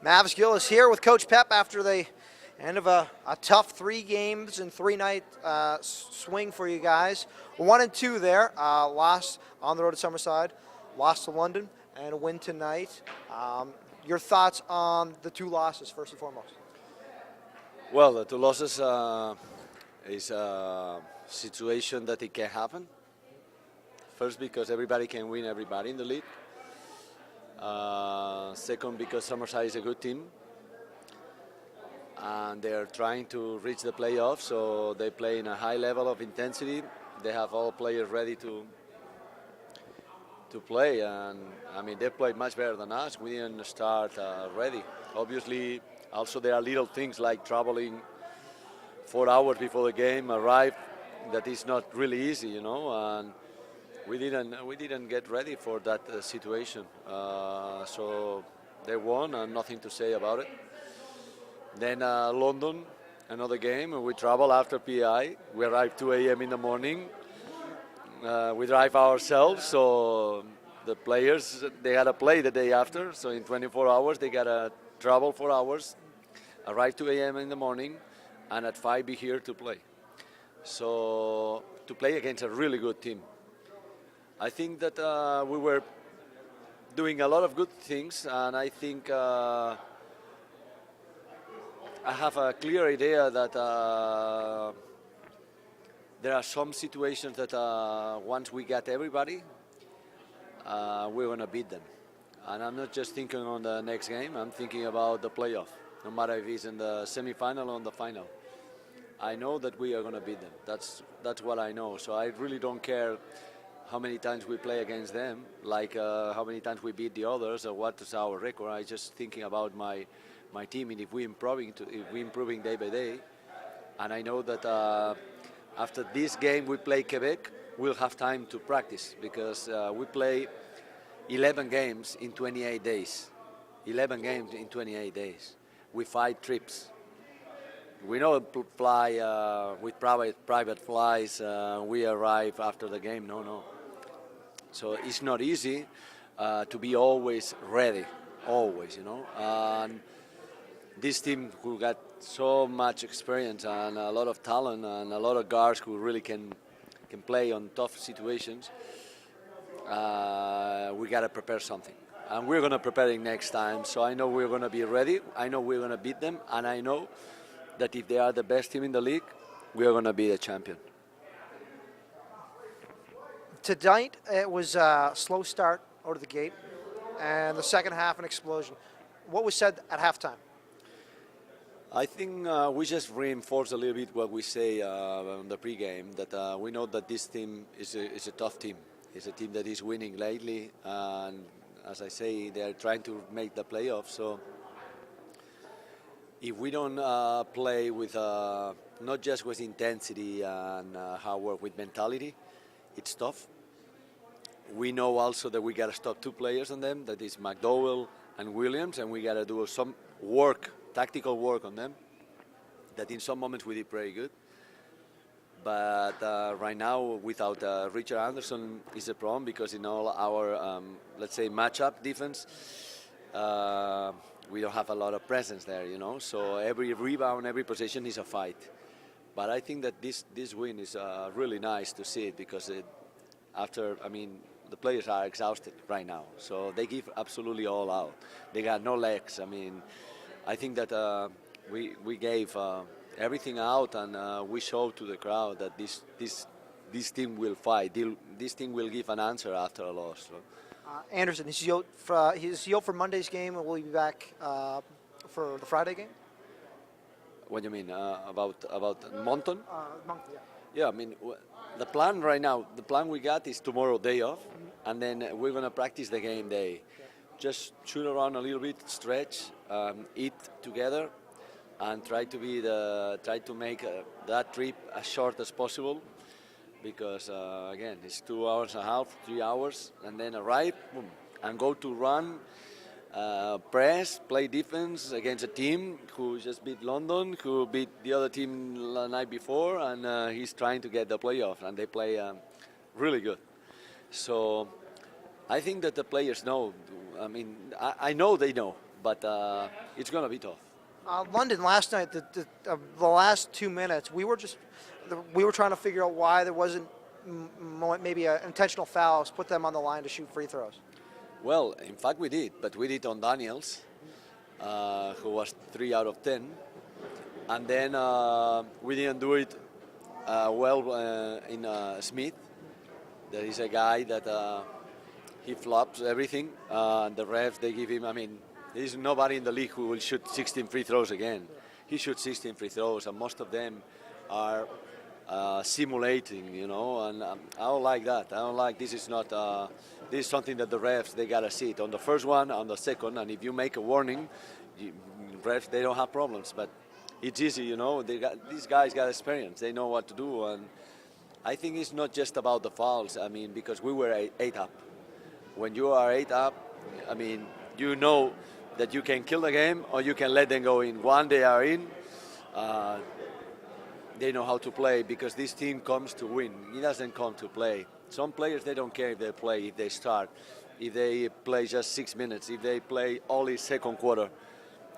Mavs Gillis here with Coach Pep after the end of a tough 3 games and 3-night swing for you guys. 1-2 there, lost on the road at Summerside, lost to London, and a win tonight. Your thoughts on the 2 losses, first and foremost? Well, the 2 losses is a situation that it can happen. First, because everybody can win everybody in the league. Second, because Summerside is a good team and they're trying to reach the playoffs, so they play in a high level of intensity. They have all players ready to play, and I mean, they played much better than us. We didn't start ready. Obviously, also there are little things like traveling 4 hours before the game, arrive, that is not really easy, you know, and we didn't get ready for that situation. So they won, and nothing to say about it. Then London, another game. We travel after PI. We arrive 2 a.m. in the morning. We drive ourselves, so the players, they got to play the day after. So in 24 hours, they got to travel 4 hours, arrive 2 a.m. in the morning, and at 5 be here to play. So to play against a really good team. I think that we were doing a lot of good things, and I think I have a clear idea that there are some situations that once we get everybody, we're going to beat them. And I'm not just thinking on the next game, I'm thinking about the playoff, no matter if it's in the semifinal or in the final. I know that we are going to beat them. That's what I know. So I really don't care how many times we play against them, like how many times we beat the others, or what is our record. I'm just thinking about my team, and if we're improving day by day. And I know that after this game we play Quebec, we'll have time to practice, because we play 11 games in 28 days. 11 games in 28 days. We 5 trips. We don't fly with private flies. We arrive after the game. No. So it's not easy to be always ready, always, you know. And this team who got so much experience and a lot of talent and a lot of guards who really can play on tough situations, we got to prepare something. And we're going to prepare it next time. So I know we're going to be ready. I know we're going to beat them. And I know that if they are the best team in the league, we are going to be the champion. Tonight, it was a slow start out of the gate, and the second half, an explosion. What was said at halftime? I think we just reinforced a little bit what we say on the pregame, that we know that this team is a tough team. It's a team that is winning lately, and as I say, they are trying to make the playoffs. So if we don't play with not just with intensity and hard work, with mentality, it's tough. We know also that we got to stop 2 players on them, that is McDowell and Williams, and we got to do some work, tactical work on them, that in some moments we did pretty good. But right now, without Richard Anderson is a problem, because in all our, let's say, matchup defense, we don't have a lot of presence there, you know. So every rebound, every possession is a fight. But I think that this win is really nice to see it, because the players are exhausted right now. So they give absolutely all out. They got no legs. I mean, I think that we gave everything out, and we showed to the crowd that this team will fight. This team will give an answer after a loss. So. Anderson, is he out for Monday's game, and will he be back for the Friday game? What do you mean about Monton? Monk, yeah. Yeah, I mean, the plan right now, the plan we got is tomorrow day off, and then we're gonna practice the game day. Okay. Just shoot around a little bit, stretch, eat together, and try to make that trip as short as possible, because again, it's 2 hours and a half, 3 hours, and then arrive, boom, and go to run, press, play defense against a team who just beat London, who beat the other team the night before, and he's trying to get the playoff, and they play really good. So I think that the players know. I mean, I know they know. but it's going to be tough. London last night, the last 2 minutes, we were trying to figure out why there wasn't maybe an intentional fouls, put them on the line to shoot free throws. Well, in fact, we did, but we did on Daniels, who was 3 out of 10, and then we didn't do it in Smith. There is a guy that he flops everything, and the refs, they give him, I mean, there is nobody in the league who will shoot 16 free throws again. He shoots 16 free throws, and most of them are simulating, you know, and I don't like that. I don't like, this is not, this is something that the refs, they gotta see it on the first one, on the second, and if you make a warning, refs, they don't have problems, but it's easy, you know, these guys got experience, they know what to do, and I think it's not just about the fouls, I mean, because we were 8 up. When you are 8 up, I mean, you know that you can kill the game or you can let them go in. One, they are in, they know how to play because this team comes to win. It doesn't come to play. Some players, they don't care if they play, if they start, if they play just 6 minutes, if they play only second quarter.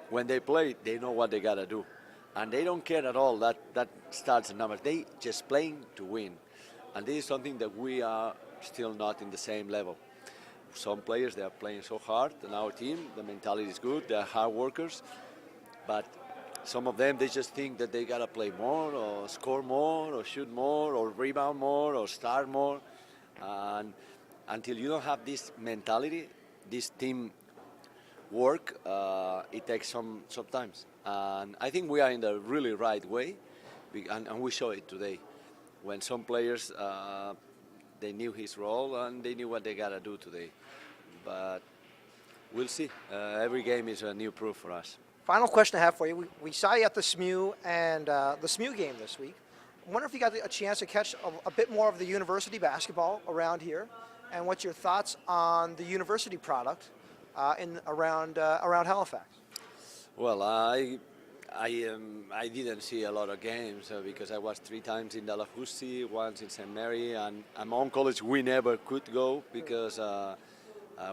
When they play, they know what they gotta do. And they don't care at all that starts the numbers. They just playing to win. And this is something that we are still not in the same level. Some players, they are playing so hard, and our team, the mentality is good, they are hard workers, but some of them, they just think that they gotta play more, or score more, or shoot more, or rebound more, or start more, and until you don't have this mentality, this team work, it takes some times. And I think we are in the really right way, and we show it today, when some players, they knew his role and they knew what they gotta do today. But we'll see. Every game is a new proof for us. Final question I have for you. We saw you at the SMU and the SMU game this week. I wonder if you got a chance to catch a bit more of the university basketball around here, and what's your thoughts on the university product around Halifax? Well, I didn't see a lot of games because I was 3 times in Dalhousie, once in St. Mary, and among college we never could go because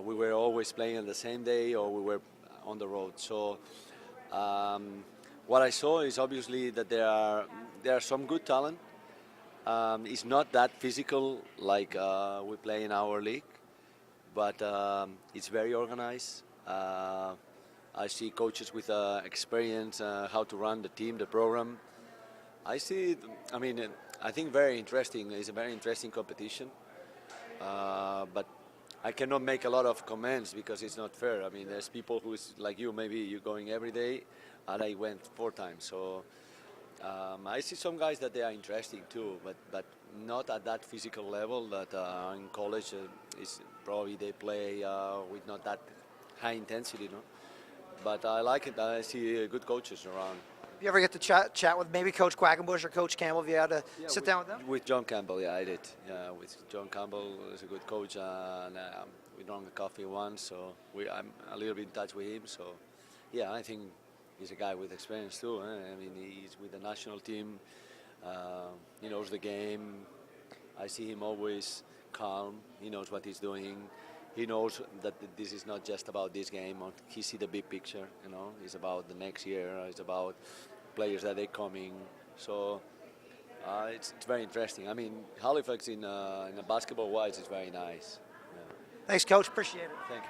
we were always playing on the same day or we were on the road. So what I saw is obviously that there are some good talent. It's not that physical like we play in our league, but it's very organized. I see coaches with experience, how to run the team, the program. I see, I mean, I think very interesting. It's a very interesting competition. But I cannot make a lot of comments because it's not fair. I mean, there's people who's like you, maybe you're going every day, and I went 4 times. So I see some guys that they are interesting too, but not at that physical level that in college is probably they play with not that high intensity, no? But I like it. I see good coaches around. You ever get to chat with maybe Coach Quackenbush or Coach Campbell? Have you had to sit down with them? With John Campbell, yeah, I did. Yeah, with John Campbell, he's a good coach, and we drank a coffee once, so I'm a little bit in touch with him. So, yeah, I think he's a guy with experience too. I mean, he's with the national team. He knows the game. I see him always calm. He knows what he's doing. He knows that this is not just about this game. He sees the big picture, you know. It's about the next year. It's about players that are coming. So it's very interesting. I mean, Halifax in a basketball-wise is very nice. Yeah. Thanks, Coach. Appreciate it. Thank you.